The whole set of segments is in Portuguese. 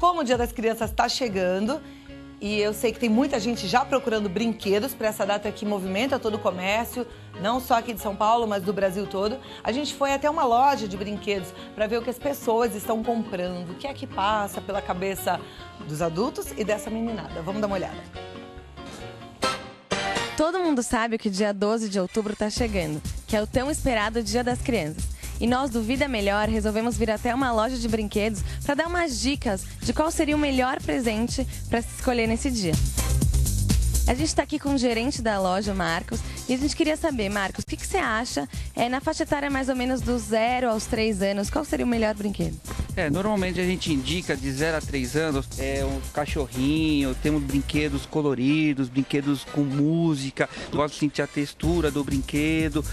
como o Dia das Crianças está chegando, e eu sei que tem muita gente já procurando brinquedos para essa data que movimenta todo o comércio, não só aqui de São Paulo, mas do Brasil todo. A gente foi até uma loja de brinquedos para ver o que as pessoas estão comprando, o que é que passa pela cabeça dos adultos e dessa meninada. Vamos dar uma olhada. Todo mundo sabe que o dia 12 de outubro está chegando, que é o tão esperado Dia das Crianças. E nós do Vida Melhor resolvemos vir até uma loja de brinquedos para dar umas dicas de qual seria o melhor presente para se escolher nesse dia. A gente está aqui com o gerente da loja, Marcos, e a gente queria saber, Marcos, o que você acha na faixa etária mais ou menos dos 0 aos 3 anos, qual seria o melhor brinquedo? Normalmente a gente indica de 0 a 3 anos, um cachorrinho, temos brinquedos coloridos, brinquedos com música, gosto de sentir a textura do brinquedo,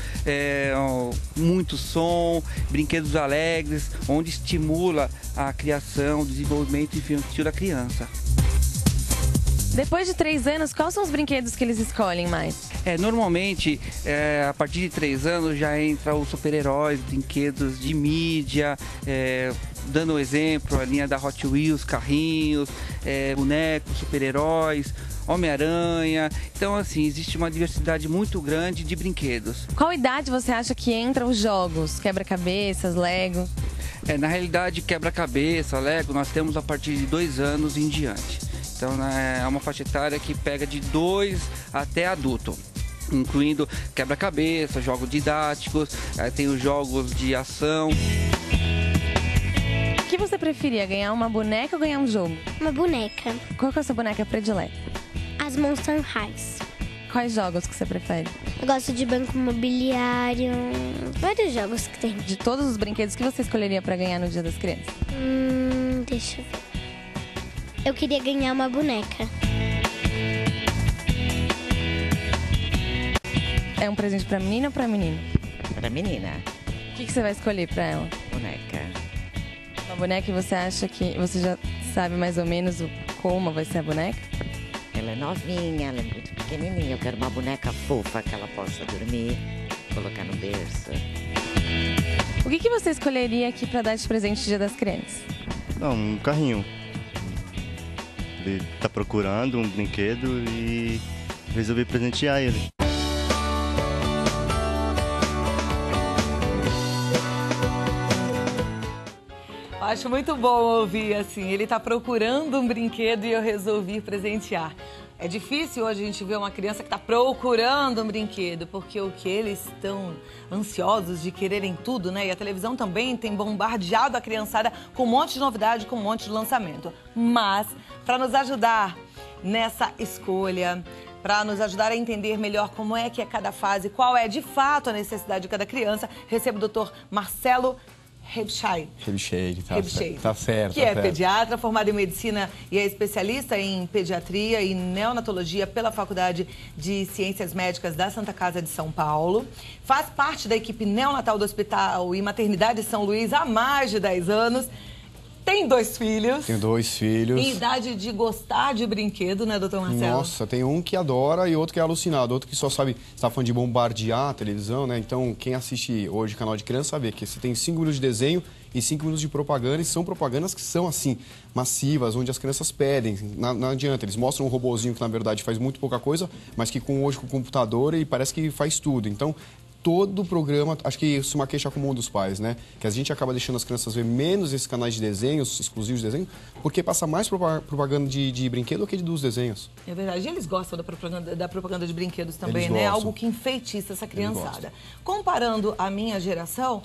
muito som, brinquedos alegres, onde estimula a criação, o desenvolvimento infantil da criança. Depois de 3 anos, quais são os brinquedos que eles escolhem mais? Normalmente, a partir de 3 anos já entra os super-heróis, brinquedos de mídia, dando um exemplo, a linha da Hot Wheels, carrinhos, bonecos, super-heróis, Homem-Aranha. Então, assim, existe uma diversidade muito grande de brinquedos. Qual idade você acha que entram os jogos? Quebra-cabeças, Lego? Na realidade, quebra-cabeça, Lego, nós temos a partir de 2 anos em diante. Então, é uma faixa etária que pega de 2 até adulto, incluindo quebra-cabeça, jogos didáticos, tem os jogos de ação. O que você preferia, ganhar uma boneca ou ganhar um jogo? Uma boneca. Qual que é a sua boneca predileta? As Monster Highs. Quais jogos que você prefere? Eu gosto de banco imobiliário, vários jogos que tem. De todos os brinquedos que você escolheria para ganhar no Dia das Crianças? Deixa eu ver. Eu queria ganhar uma boneca. É um presente pra menina ou pra menino? Pra menina. O que você vai escolher pra ela? Boneca. Uma boneca, e você acha que você já sabe mais ou menos como vai ser a boneca? Ela é novinha, ela é muito pequenininha. Eu quero uma boneca fofa que ela possa dormir, colocar no berço. O que você escolheria aqui pra dar de presente no Dia das Crianças? Um carrinho. Ele tá procurando um brinquedo e resolvi presentear ele. Acho muito bom ouvir assim, ele tá procurando um brinquedo e eu resolvi presentear. É difícil hoje a gente ver uma criança que está procurando um brinquedo, porque o que eles estão ansiosos de quererem tudo, né? E a televisão também tem bombardeado a criançada com um monte de novidade, com um monte de lançamento. Mas, para nos ajudar nessa escolha, para nos ajudar a entender melhor como é que é cada fase, qual é de fato a necessidade de cada criança, recebo o Dr. Marcelo Rebscheid, tá certo. Que é pediatra, formado em medicina e é especialista em pediatria e neonatologia pela Faculdade de Ciências Médicas da Santa Casa de São Paulo. Faz parte da equipe neonatal do Hospital e Maternidade São Luís há mais de 10 anos. Tem 2 filhos. Tenho 2 filhos. Em idade de gostar de brinquedo, né, doutor Marcelo? Nossa, tem um que adora e outro que é alucinado. Outro que só sabe, você tá falando de bombardear a televisão, né? Então, quem assiste hoje canal de criança sabe que você tem 5 minutos de desenho e 5 minutos de propaganda. E são propagandas que são, assim, massivas, onde as crianças pedem. Não adianta, eles mostram um robozinho que, na verdade, faz muito pouca coisa, mas que hoje com o computador e parece que faz tudo. Então, todo o programa, acho que isso é uma queixa comum dos pais, né? Que a gente acaba deixando as crianças ver menos esses canais de desenhos, exclusivos de desenho, porque passa mais propaganda de brinquedo do que dos desenhos. É verdade. E eles gostam da propaganda de brinquedos também, né? Algo que enfeitiça essa criançada. Comparando a minha geração,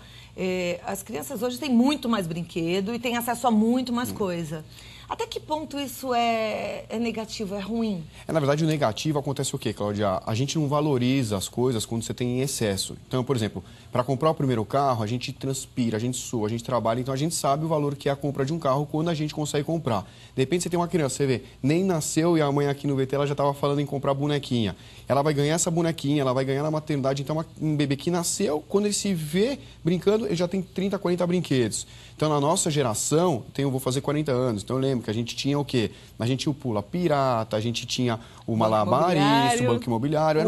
as crianças hoje têm muito mais brinquedo e têm acesso a muito mais coisa. Até que ponto isso é negativo, é ruim? Na verdade, o negativo acontece o quê, Cláudia? A gente não valoriza as coisas quando você tem em excesso. Então, por exemplo, para comprar o primeiro carro, a gente transpira, a gente sua, a gente trabalha, então a gente sabe o valor que é a compra de um carro quando a gente consegue comprar. De repente, você tem uma criança, você vê, nem nasceu e a mãe aqui no VT ela já estava falando em comprar bonequinha. Ela vai ganhar essa bonequinha, ela vai ganhar na maternidade. Então, um bebê que nasceu, quando ele se vê brincando, ele já tem 30, 40 brinquedos. Então, na nossa geração, vou fazer 40 anos, então eu lembro, lembro que a gente tinha o quê? A gente tinha o Pula Pirata, a gente tinha o Banco Malabarista, o Imobiliário, Banco Imobiliário.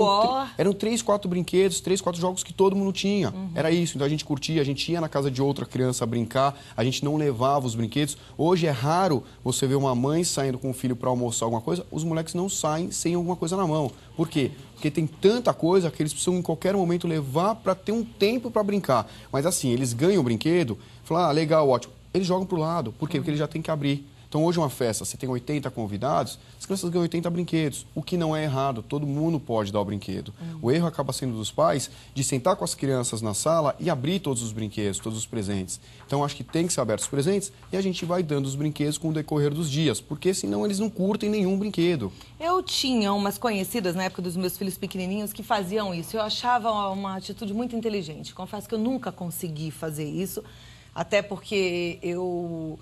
Eram 3, 4 brinquedos, 3, 4 jogos que todo mundo tinha. Era isso. Então a gente curtia, a gente ia na casa de outra criança brincar, a gente não levava os brinquedos. Hoje é raro você ver uma mãe saindo com o filho para almoçar alguma coisa, os moleques não saem sem alguma coisa na mão. Por quê? Porque tem tanta coisa que eles precisam em qualquer momento levar para ter um tempo para brincar. Mas assim, eles ganham o brinquedo, falam, legal, ótimo. Eles jogam pro lado. Por quê? Porque eles já têm que abrir. Então, hoje é uma festa, você tem 80 convidados, as crianças ganham 80 brinquedos, o que não é errado, todo mundo pode dar o brinquedo. O erro acaba sendo dos pais de sentar com as crianças na sala e abrir todos os brinquedos, todos os presentes. Então, acho que tem que ser abertos os presentes e a gente vai dando os brinquedos com o decorrer dos dias, porque senão eles não curtem nenhum brinquedo. Eu tinha umas conhecidas na época dos meus filhos pequenininhos que faziam isso. Eu achava uma atitude muito inteligente. Confesso que eu nunca consegui fazer isso, até porque eu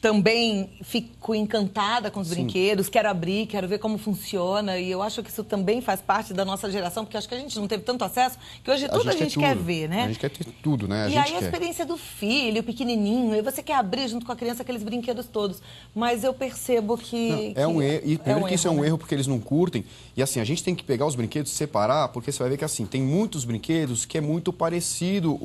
também fico encantada com os brinquedos, quero abrir, quero ver como funciona. E eu acho que isso também faz parte da nossa geração, porque acho que a gente não teve tanto acesso, que hoje tudo a gente quer ver, né? A gente quer ter tudo, né? E aí a experiência do filho, pequenininho, e você quer abrir junto com a criança aqueles brinquedos todos. Mas eu percebo que... É um erro. E primeiro que isso é um erro porque eles não curtem. E assim, a gente tem que pegar os brinquedos, separar, porque você vai ver que assim, tem muitos brinquedos que é muito parecido,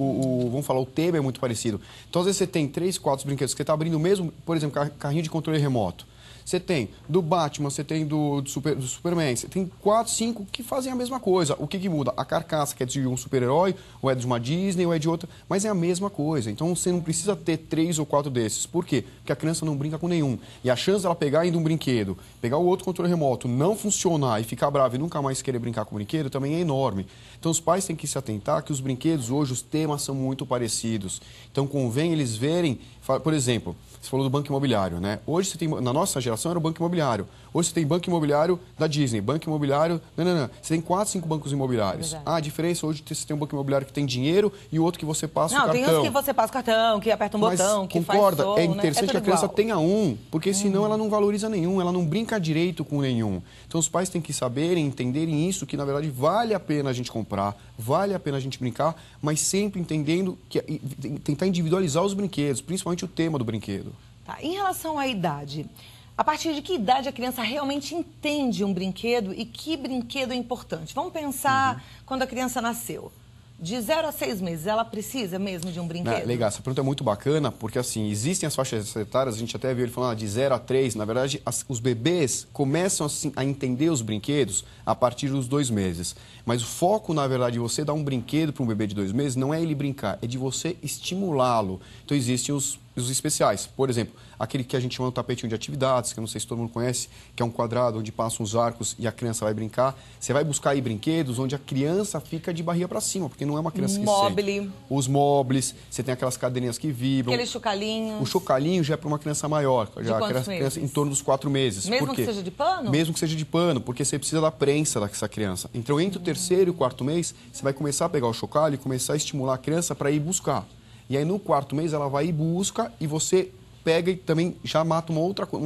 vamos falar, o tema é muito parecido. Então, às vezes você tem 3, 4 brinquedos que você está abrindo mesmo, por exemplo, carrinho de controle remoto. Você tem do Batman, você tem do Superman, você tem 4, 5 que fazem a mesma coisa. O que muda? A carcaça, que é de um super-herói, ou é de uma Disney, ou é de outra, mas é a mesma coisa. Então você não precisa ter 3 ou 4 desses. Por quê? Porque a criança não brinca com nenhum. E a chance dela pegar ainda um brinquedo, pegar o outro controle remoto, não funcionar e ficar brava e nunca mais querer brincar com o brinquedo também é enorme. Então os pais têm que se atentar que os brinquedos hoje, os temas são muito parecidos. Então convém eles verem, por exemplo, você falou do Banco Imobiliário, né? Hoje você tem, na nossa geração era o Banco Imobiliário. Hoje você tem Banco Imobiliário da Disney, Banco Imobiliário... Não. Você tem 4, 5 bancos imobiliários. A diferença hoje você tem um Banco Imobiliário que tem dinheiro e outro que você passa o cartão. Não, tem uns que você passa o cartão, que aperta um botão, que concorda, faz som, é interessante né? que a criança tenha um, porque senão ela não valoriza nenhum, ela não brinca direito com nenhum. Então os pais têm que saberem, entenderem isso, que na verdade vale a pena a gente comprar, vale a pena a gente brincar, mas sempre entendendo que tentar individualizar os brinquedos, principalmente o tema do brinquedo. Tá. Em relação à idade, a partir de que idade a criança realmente entende um brinquedo e que brinquedo é importante? Vamos pensar quando a criança nasceu. De 0 a 6 meses, ela precisa mesmo de um brinquedo? Legal, essa pergunta é muito bacana, porque assim, existem as faixas etárias, a gente até viu ele falando de 0 a 3, na verdade, os bebês começam assim, a entender os brinquedos a partir dos 2 meses. Mas o foco, na verdade, de você dar um brinquedo para um bebê de 2 meses, não é ele brincar, é de você estimulá-lo. Então existem os especiais, por exemplo, aquele que a gente chama de tapetinho de atividades, que eu não sei se todo mundo conhece, que é um quadrado onde passam os arcos e a criança vai brincar. Você vai buscar aí brinquedos onde a criança fica de barriga para cima, porque não é uma criança que sente. Os móveis, você tem aquelas cadeirinhas que vibram. Aqueles chocalhinhos. O chocalhinho já é para uma criança maior, já a criança em torno dos 4 meses. Mesmo que seja de pano? Mesmo que seja de pano, porque você precisa da prensa dessa criança. Então, entre o 3º e o 4º mês, você vai começar a pegar o chocalho e começar a estimular a criança para ir buscar. E aí, no 4º mês, ela vai e busca e você pega e também já mata uma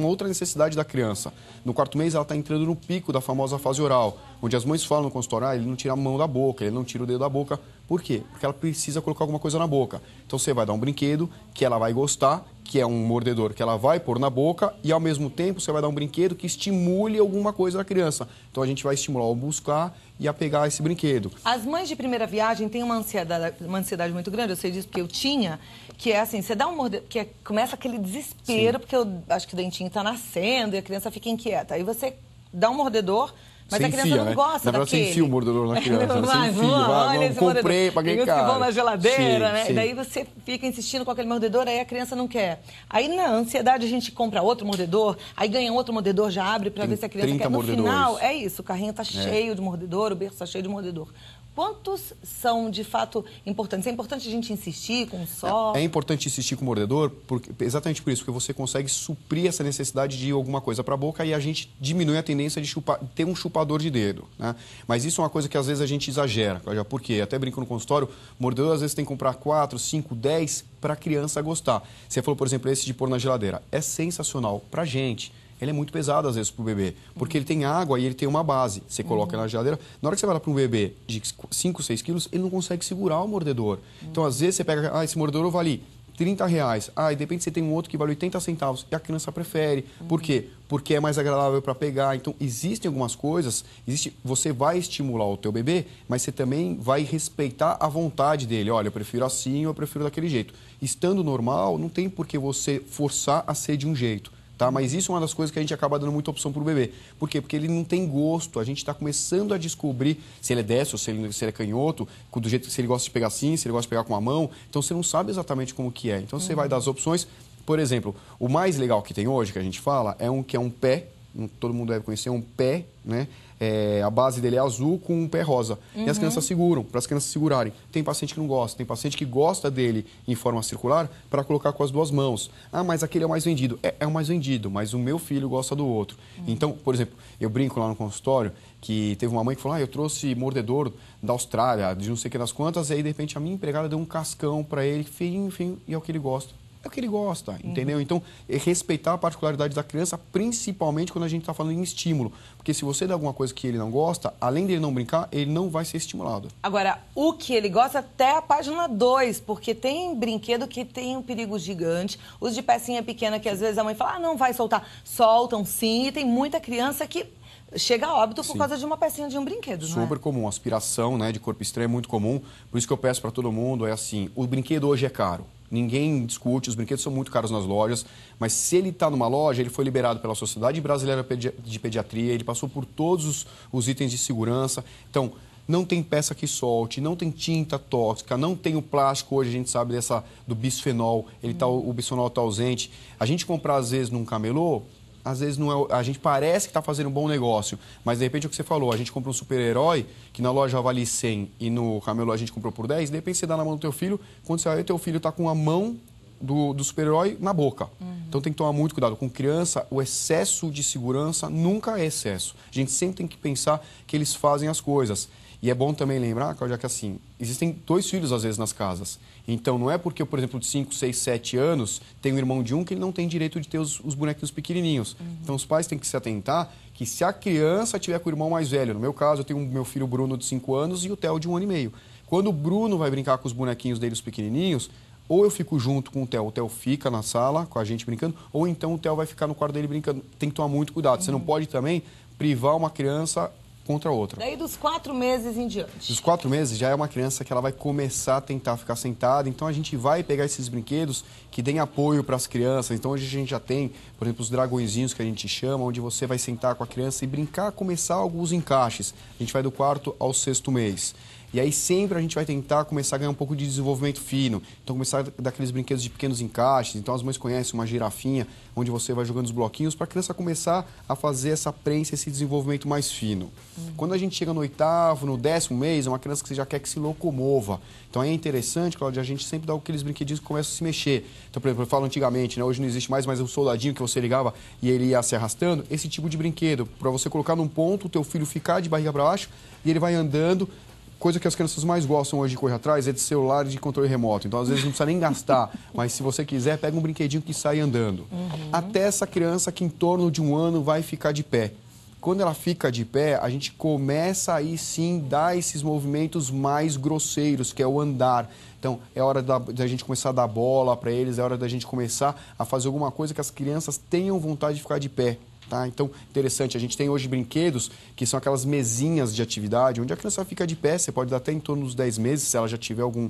outra necessidade da criança. No 4º mês, ela está entrando no pico da famosa fase oral, onde as mães falam no consultório, ele não tira a mão da boca, ele não tira o dedo da boca. Por quê? Porque ela precisa colocar alguma coisa na boca. Então, você vai dar um brinquedo que ela vai gostar, que é um mordedor que ela vai pôr na boca, e ao mesmo tempo você vai dar um brinquedo que estimule alguma coisa da criança. Então a gente vai estimular o buscar e a pegar esse brinquedo. As mães de primeira viagem têm uma ansiedade muito grande, eu sei disso porque eu tinha, que é assim, você dá um mordedor, que começa aquele desespero, porque eu acho que o dentinho está nascendo e a criança fica inquieta. Aí você dá um mordedor, mas a criança não gosta daquele. Você enfia o mordedor na criança. Comprei, paguei caro. Que vão na geladeira, né? E daí você fica insistindo com aquele mordedor, aí a criança não quer. Aí na ansiedade a gente compra outro mordedor, aí ganha outro mordedor, já abre para ver se a criança quer. No final, é isso, o carrinho tá cheio de mordedor, o berço tá cheio de mordedor. Quantos são, de fato, importantes? É importante a gente insistir com um só? É importante insistir com o mordedor, exatamente por isso, porque você consegue suprir essa necessidade de ir alguma coisa para a boca e a gente diminui a tendência de ter um chupador de dedo, né? Mas isso é uma coisa que às vezes a gente exagera. Por quê? Até brinco no consultório, mordedor às vezes tem que comprar 4, 5, 10 para a criança gostar. Você falou, por exemplo, esse de pôr na geladeira. É sensacional para a gente. Ele é muito pesado, às vezes, para o bebê, porque ele tem água e ele tem uma base. Você coloca na geladeira, na hora que você vai lá para um bebê de 5, 6 quilos, ele não consegue segurar o mordedor. Então, às vezes, você pega, esse mordedor vale R$30. Ah, e de repente você tem um outro que vale 80 centavos e a criança prefere. Por quê? Porque é mais agradável para pegar. Então, existem algumas coisas, você vai estimular o teu bebê, mas você também vai respeitar a vontade dele. Olha, eu prefiro assim, eu prefiro daquele jeito. Estando normal, não tem por que você forçar a ser de um jeito. Tá? Mas isso é uma das coisas que a gente acaba dando muita opção para o bebê. Por quê? Porque ele não tem gosto. A gente está começando a descobrir se ele é destro, se ele é canhoto, do jeito que se ele gosta de pegar assim, se ele gosta de pegar com a mão. Então, você não sabe exatamente como que é. Então, você vai dar as opções. Por exemplo, o mais legal que tem hoje, que a gente fala, é um pé. Todo mundo deve conhecer, um pé, né? A base dele é azul com um pé rosa. E as crianças seguram, para as crianças segurarem. Tem paciente que não gosta, tem paciente que gosta dele em forma circular para colocar com as duas mãos. Ah, mas aquele é o mais vendido. É o mais vendido, mas o meu filho gosta do outro. Então, por exemplo, eu brinco lá no consultório que teve uma mãe que falou, eu trouxe mordedor da Austrália, de não sei o que das quantas, e aí de repente a minha empregada deu um cascão para ele, feinho, e é o que ele gosta. É o que ele gosta, entendeu? Então, respeitar a particularidade da criança, principalmente quando a gente está falando em estímulo. Porque se você dá alguma coisa que ele não gosta, além dele não brincar, ele não vai ser estimulado. Agora, o que ele gosta até a página 2, porque tem brinquedo que tem um perigo gigante. Os de pecinha pequena que às vezes a mãe fala, não vai soltar. Soltam sim, e tem muita criança que chega a óbito por causa de uma pecinha de um brinquedo, não é? Super comum, aspiração, né, de corpo estranho é muito comum. Por isso que eu peço para todo mundo, o brinquedo hoje é caro. Ninguém discute, os brinquedos são muito caros nas lojas, mas se ele está numa loja, ele foi liberado pela Sociedade Brasileira de Pediatria, ele passou por todos os itens de segurança. Então, não tem peça que solte, não tem tinta tóxica, não tem o plástico, hoje a gente sabe do bisfenol, o bisfenol está ausente. A gente comprar, às vezes, num camelô, às vezes não é, a gente parece que está fazendo um bom negócio, mas de repente é o que você falou, a gente compra um super-herói que na loja vale 100 e no camelô a gente comprou por 10, de repente você dá na mão do teu filho, quando você vai ver, teu filho está com a mão do super-herói na boca. Então tem que tomar muito cuidado. Com criança, o excesso de segurança nunca é excesso. A gente sempre tem que pensar que eles fazem as coisas. E é bom também lembrar, Cláudia, que assim, existem 2 filhos às vezes nas casas. Então não é porque eu, por exemplo, de 5, 6, 7 anos, tenho um irmão de um que ele não tem direito de ter os bonequinhos pequenininhos. Então os pais têm que se atentar que se a criança tiver com o irmão mais velho, no meu caso eu tenho meu filho Bruno de 5 anos e o Theo de 1 ano e meio. Quando o Bruno vai brincar com os bonequinhos dele, os pequenininhos, ou eu fico junto com o Theo fica na sala com a gente brincando, ou então o Theo vai ficar no quarto dele brincando. Tem que tomar muito cuidado. Você não pode também privar uma criança contra a outra. Daí dos 4 meses em diante. Dos 4 meses já é uma criança que ela vai começar a tentar ficar sentada, então a gente vai pegar esses brinquedos que deem apoio para as crianças. Então hoje a gente já tem, por exemplo, os dragõezinhos que a gente chama, onde você vai sentar com a criança e brincar, começar alguns encaixes. A gente vai do 4º ao 6º mês. E aí sempre a gente vai tentar começar a ganhar um pouco de desenvolvimento fino. Então começar daqueles brinquedos de pequenos encaixes. Então as mães conhecem uma girafinha, onde você vai jogando os bloquinhos para a criança começar a fazer essa prensa, esse desenvolvimento mais fino. Quando a gente chega no 8º, no 10º mês, é uma criança que você já quer que se locomova. Então é interessante, Cláudia, a gente sempre dá aqueles brinquedinhos que começam a se mexer. Então, por exemplo, eu falo antigamente, né, hoje não existe mais, mas o soldadinho que você ligava e ele ia se arrastando, esse tipo de brinquedo, para você colocar num ponto, o teu filho ficar de barriga para baixo e ele vai andando. Coisa que as crianças mais gostam hoje de correr atrás é de celular e de controle remoto. Então, às vezes, não precisa nem gastar. Mas, se você quiser, pega um brinquedinho que sai andando. Até essa criança que, em torno de 1 ano, vai ficar de pé. Quando ela fica de pé, a gente começa aí, sim, dar esses movimentos mais grosseiros, que é o andar. Então, é hora da gente começar a dar bola para eles, é hora da gente começar a fazer alguma coisa que as crianças tenham vontade de ficar de pé. Tá? Então, interessante, a gente tem hoje brinquedos que são aquelas mesinhas de atividade, onde a criança fica de pé, você pode dar até em torno dos 10 meses, se ela já tiver algum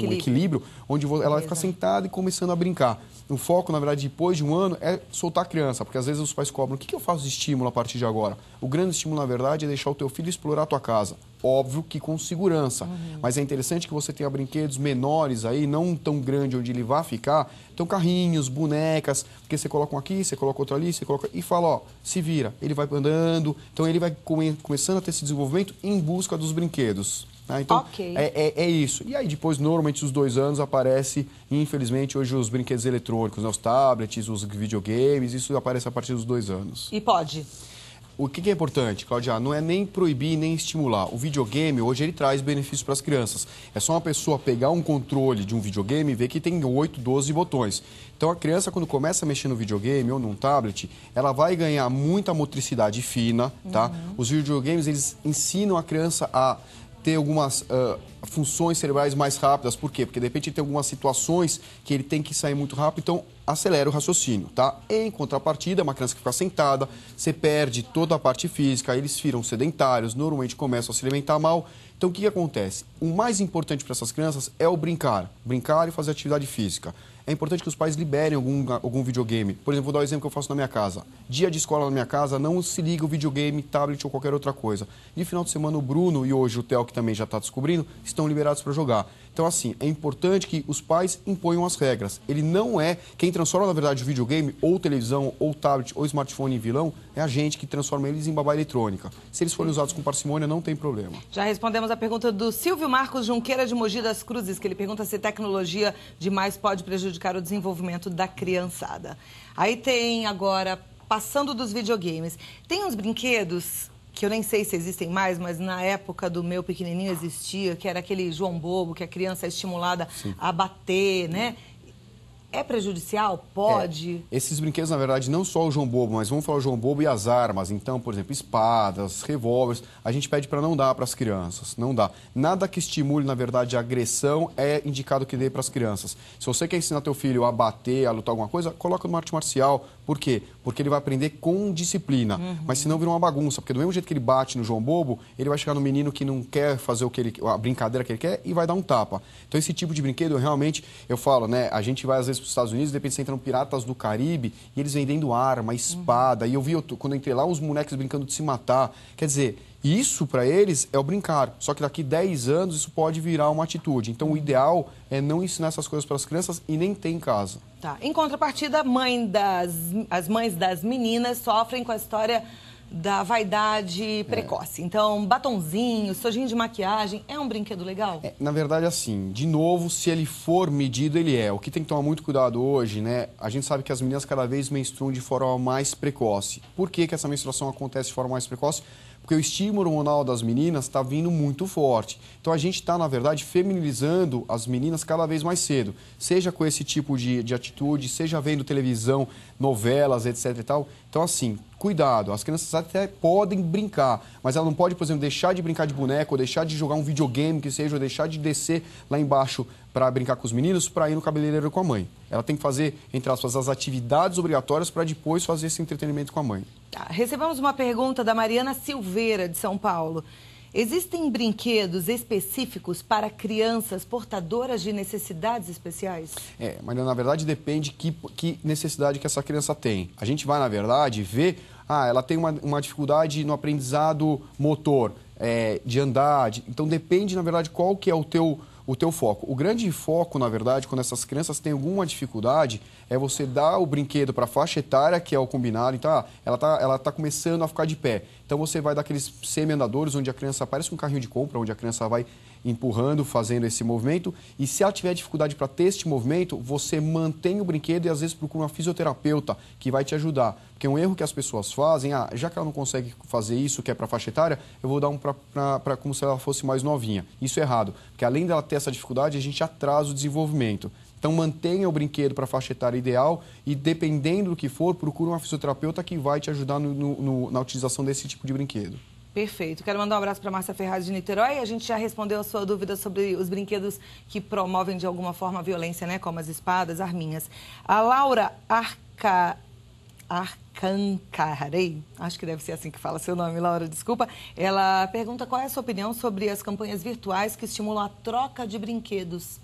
equilíbrio, onde ela vai ficar sentada e começando a brincar. O foco, na verdade, depois de 1 ano, é soltar a criança, porque às vezes os pais cobram, o que eu faço de estímulo a partir de agora? O grande estímulo, na verdade, é deixar o teu filho explorar a tua casa. Óbvio que com segurança, mas é interessante que você tenha brinquedos menores aí, não tão grande onde ele vai ficar. Então, carrinhos, bonecas, porque você coloca um aqui, você coloca outro ali, você coloca e fala, ó, se vira. Ele vai andando, então ele vai começando a ter esse desenvolvimento em busca dos brinquedos. Tá? Então, é isso. E aí, depois, normalmente, os 2 anos, aparece, infelizmente, hoje os brinquedos eletrônicos, né? Os tablets, os videogames, isso aparece a partir dos 2 anos. E pode? O que é importante, Cláudia? Não é nem proibir, nem estimular. O videogame, hoje, ele traz benefícios para as crianças. É só uma pessoa pegar um controle de um videogame e ver que tem 8, 12 botões. Então, a criança, quando começa a mexer no videogame ou num tablet, ela vai ganhar muita motricidade fina, tá? Os videogames, eles ensinam a criança a ter algumas funções cerebrais mais rápidas. Por quê? Porque de repente ele tem algumas situações que ele tem que sair muito rápido, então acelera o raciocínio, tá? Em contrapartida, uma criança que fica sentada, você perde toda a parte física, eles viram sedentários, normalmente começam a se alimentar mal. Então o que acontece? O mais importante para essas crianças é o brincar e fazer atividade física. É importante que os pais liberem algum videogame. Por exemplo, vou dar o exemplo que eu faço na minha casa. Dia de escola na minha casa, não se liga o videogame, tablet ou qualquer outra coisa. De final de semana, o Bruno e hoje o Theo, que também já está descobrindo, estão liberados para jogar. Então, assim, é importante que os pais imponham as regras. Ele não é... Quem transforma, na verdade, o videogame, ou televisão, ou tablet, ou smartphone em vilão, é a gente que transforma eles em babá eletrônica. Se eles forem usados com parcimônia, não tem problema. Já respondemos a pergunta do Silvio Marcos Junqueira, de Mogi das Cruzes, que ele pergunta se tecnologia demais pode prejudicar o desenvolvimento da criançada. Aí tem agora, passando dos videogames, tem uns brinquedos que eu nem sei se existem mais, mas na época do meu pequenininho existia, que era aquele João Bobo, que a criança é estimulada a bater, né? É prejudicial? Pode? Esses brinquedos, na verdade, não só o João Bobo, mas vamos falar o João Bobo e as armas. Então, por exemplo, espadas, revólveres, a gente pede para não dar para as crianças. Não dá. Nada que estimule, na verdade, a agressão é indicado que dê para as crianças. Se você quer ensinar teu filho a bater, a lutar alguma coisa, coloca numa arte marcial. Por quê? Porque ele vai aprender com disciplina. Mas senão vira uma bagunça. Porque do mesmo jeito que ele bate no João Bobo, ele vai chegar no menino que não quer fazer a brincadeira que ele quer e vai dar um tapa. Então, esse tipo de brinquedo, realmente, eu falo, né? A gente vai, às vezes, para os Estados Unidos, de repente você entra no Piratas do Caribe e eles vendendo arma, espada. E eu vi, quando eu entrei lá, os moleques brincando de se matar. Quer dizer, isso para eles é o brincar. Só que daqui 10 anos isso pode virar uma atitude. Então o ideal é não ensinar essas coisas para as crianças e nem ter em casa. Tá. Em contrapartida, as mães das meninas sofrem com a história da vaidade precoce. Então, batonzinho, estojinho de maquiagem, é um brinquedo legal? Na verdade, assim, de novo, se ele for medido, ele é. O que tem que tomar muito cuidado hoje, né? A gente sabe que as meninas cada vez menstruam de forma mais precoce. Por que essa menstruação acontece de forma mais precoce? Porque o estímulo hormonal das meninas está vindo muito forte. Então, a gente está, na verdade, feminilizando as meninas cada vez mais cedo. Seja com esse tipo de atitude, seja vendo televisão, novelas, etc e tal. Então, assim, cuidado. As crianças até podem brincar, mas ela não pode, por exemplo, deixar de brincar de boneca, ou deixar de jogar um videogame que seja, ou deixar de descer lá embaixo para brincar com os meninos, para ir no cabeleireiro com a mãe. Ela tem que fazer, entre aspas, as atividades obrigatórias para depois fazer esse entretenimento com a mãe. Tá. Recebemos uma pergunta da Mariana Silveira, de São Paulo. Existem brinquedos específicos para crianças portadoras de necessidades especiais? Mas na verdade depende que necessidade que essa criança tem. A gente vai, na verdade, ver, ela tem uma dificuldade no aprendizado motor, de andar, então depende, na verdade, qual que é o teu foco. O grande foco, na verdade, quando essas crianças têm alguma dificuldade, é você dar o brinquedo para a faixa etária, que é o combinado. Então, ela tá começando a ficar de pé. Então, você vai dar aqueles semi-andadores, onde a criança parece um carrinho de compra, onde a criança vai empurrando, fazendo esse movimento. E se ela tiver dificuldade para ter este movimento, você mantém o brinquedo e, às vezes, procura uma fisioterapeuta que vai te ajudar. Porque um erro que as pessoas fazem, já que ela não consegue fazer isso, que é para a faixa etária, eu vou dar um para como se ela fosse mais novinha. Isso é errado, porque além dela ter essa dificuldade, a gente atrasa o desenvolvimento. Então, mantenha o brinquedo para a faixa etária ideal e, dependendo do que for, procure uma fisioterapeuta que vai te ajudar na utilização desse tipo de brinquedo. Perfeito. Quero mandar um abraço para a Márcia Ferraz de Niterói. A gente já respondeu a sua dúvida sobre os brinquedos que promovem de alguma forma a violência, né? Como as espadas, arminhas. A Laura Arcancarei, acho que deve ser assim que fala seu nome, Laura, desculpa. Ela pergunta qual é a sua opinião sobre as campanhas virtuais que estimulam a troca de brinquedos.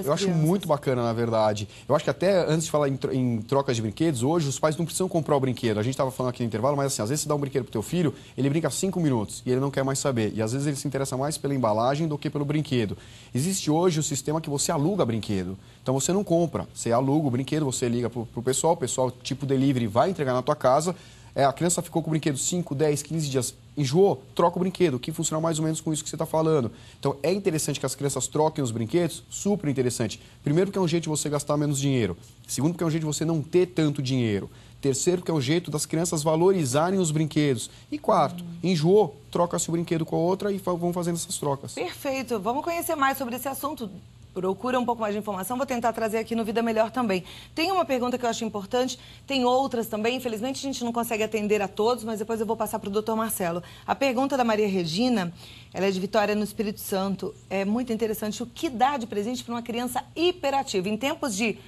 Eu acho muito bacana, na verdade. Eu acho que até antes de falar em trocas de brinquedos, hoje os pais não precisam comprar o brinquedo. A gente estava falando aqui no intervalo, mas assim, às vezes você dá um brinquedo pro teu filho, ele brinca 5 minutos e ele não quer mais saber. E às vezes ele se interessa mais pela embalagem do que pelo brinquedo. Existe hoje o sistema que você aluga brinquedo. Então você não compra, você aluga o brinquedo, você liga pro pessoal, o pessoal tipo delivery vai entregar na tua casa. A criança ficou com o brinquedo 5, 10, 15 dias, enjoou, troca o brinquedo, que funciona mais ou menos com isso que você está falando. Então, é interessante que as crianças troquem os brinquedos, super interessante. Primeiro, porque é um jeito de você gastar menos dinheiro. Segundo, porque é um jeito de você não ter tanto dinheiro. Terceiro, porque é um jeito das crianças valorizarem os brinquedos. E quarto, enjoou, troca-se o brinquedo com a outra e vão fazendo essas trocas. Perfeito. Vamos conhecer mais sobre esse assunto procura um pouco mais de informação, vou tentar trazer aqui no Vida Melhor também. Tem uma pergunta que eu acho importante, tem outras também, infelizmente a gente não consegue atender a todos, mas depois eu vou passar para o Dr. Marcelo. A pergunta da Maria Regina, ela é de Vitória, no Espírito Santo, é muito interessante. O que dá de presente para uma criança hiperativa? Em tempos de...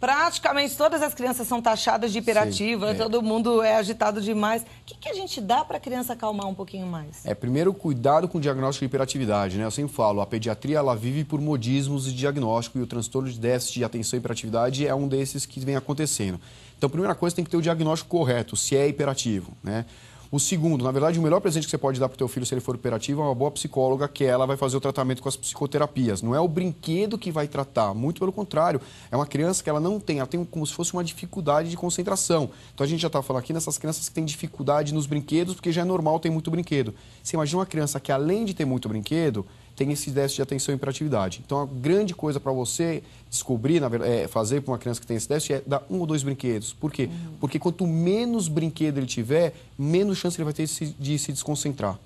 praticamente todas as crianças são taxadas de hiperativa, todo mundo é agitado demais. O que a gente dá para a criança acalmar um pouquinho mais? Primeiro, cuidado com o diagnóstico de hiperatividade, né? Eu sempre falo, a pediatria, ela vive por modismos de diagnóstico e o transtorno de déficit de atenção e hiperatividade é um desses que vem acontecendo. Então, a primeira coisa, tem que ter o diagnóstico correto, se é hiperativo, né? O segundo, na verdade, o melhor presente que você pode dar para o teu filho, se ele for hiperativo, é uma boa psicóloga, que ela vai fazer o tratamento com as psicoterapias. Não é o brinquedo que vai tratar, muito pelo contrário. É uma criança que ela tem como se fosse uma dificuldade de concentração. Então, a gente já está falando aqui nessas crianças que têm dificuldade nos brinquedos, porque já é normal ter muito brinquedo. Você imagina uma criança que, além de ter muito brinquedo, tem esse déficit de atenção e hiperatividade. Então, a grande coisa para você descobrir, fazer para uma criança que tem esse déficit, é dar 1 ou 2 brinquedos. Por quê? Porque quanto menos brinquedo ele tiver, menos chance ele vai ter de se desconcentrar.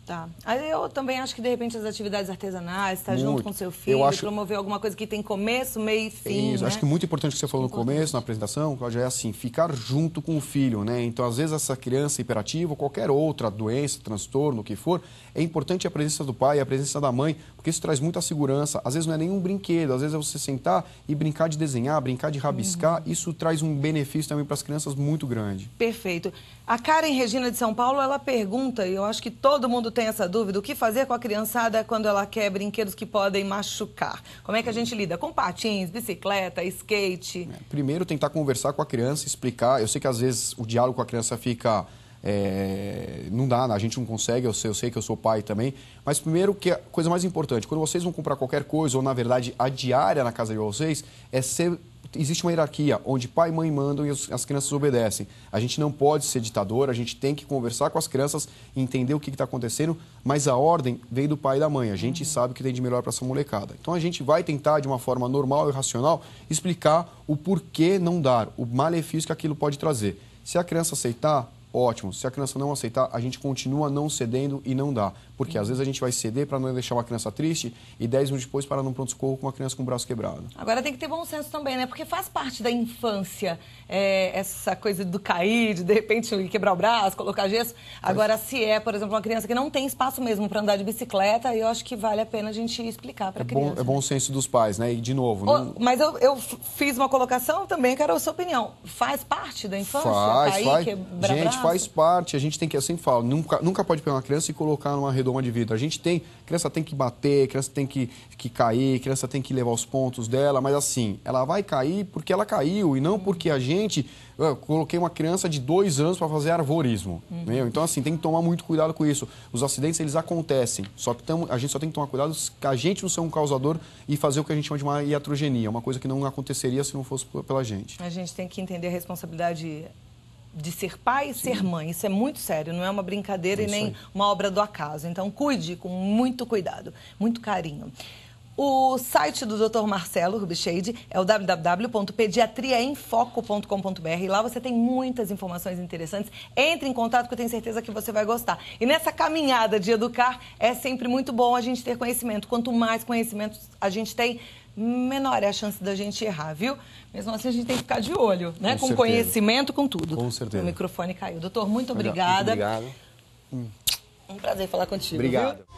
Tá. Aí eu também acho que, de repente, as atividades artesanais, estar junto com seu filho, promover alguma coisa que tem começo, meio e fim, Isso, né? acho que muito importante que você falou no começo, na apresentação, Cláudia, é assim, ficar junto com o filho, né? Então, às vezes, essa criança hiperativa ou qualquer outra doença, transtorno, o que for, é importante a presença do pai e a presença da mãe, porque isso traz muita segurança. Às vezes não é nenhum brinquedo, às vezes é você sentar e brincar de desenhar, brincar de rabiscar. Isso traz um benefício também para as crianças muito grande. Perfeito. A Karen Regina de São Paulo, ela pergunta, e eu acho que todo mundo tem essa dúvida, o que fazer com a criançada quando ela quer brinquedos que podem machucar? Como é que a gente lida? Com patins, bicicleta, skate? Primeiro, tentar conversar com a criança, explicar. Eu sei que às vezes o diálogo com a criança fica... não dá, a gente não consegue, eu sei que eu sou pai também, mas primeiro que a coisa mais importante, quando vocês vão comprar qualquer coisa, ou na verdade a diária na casa de vocês, existe uma hierarquia, onde pai e mãe mandam e as crianças obedecem. A gente não pode ser ditador, a gente tem que conversar com as crianças e entender o que está acontecendo, mas a ordem veio do pai e da mãe, a gente sabe o que tem de melhor para essa molecada. Então a gente vai tentar, de uma forma normal e racional, explicar o porquê não dar, o malefício que aquilo pode trazer. Se a criança aceitar, ótimo. Se a criança não aceitar, a gente continua não cedendo e não dá. Porque às vezes a gente vai ceder para não deixar uma criança triste e 10 minutos depois parar num pronto-socorro com uma criança com o braço quebrado. Agora tem que ter bom senso também, né? Porque faz parte da infância essa coisa do cair, de repente quebrar o braço, colocar gesso. Agora, se é, por exemplo, uma criança que não tem espaço mesmo para andar de bicicleta, eu acho que vale a pena a gente explicar para a criança. É bom senso dos pais, né? E, de novo... Mas eu fiz uma colocação também, quero a sua opinião. Faz parte da infância? Faz. Quebrar gente, braço? Faz parte. A gente tem que, eu sempre falo, nunca pode pegar uma criança e colocar numa redoma de vidro. Criança tem que bater, criança tem que cair, criança tem que levar os pontos dela, mas assim, ela vai cair porque ela caiu e não porque eu coloquei uma criança de 2 anos para fazer arvorismo. Então, assim, tem que tomar muito cuidado com isso. Os acidentes, eles acontecem, a gente só tem que tomar cuidado que a gente não ser um causador e fazer o que a gente chama de uma iatrogenia, uma coisa que não aconteceria se não fosse pela gente. A gente tem que entender a responsabilidade de ser pai e ser mãe. Isso é muito sério, não é uma brincadeira e nem uma obra do acaso. Então, cuide com muito cuidado, muito carinho. O site do Dr. Marcelo Rubischeide é o www.pediatriaemfoco.com.br. Lá você tem muitas informações interessantes. Entre em contato que eu tenho certeza que você vai gostar. E nessa caminhada de educar, é sempre muito bom a gente ter conhecimento. Quanto mais conhecimento a gente tem, menor é a chance da gente errar, viu? Mesmo assim, a gente tem que ficar de olho, né? Com conhecimento, com tudo. Com certeza. O microfone caiu. Doutor, muito obrigada. Muito obrigado. Um prazer falar contigo. Obrigado. Viu?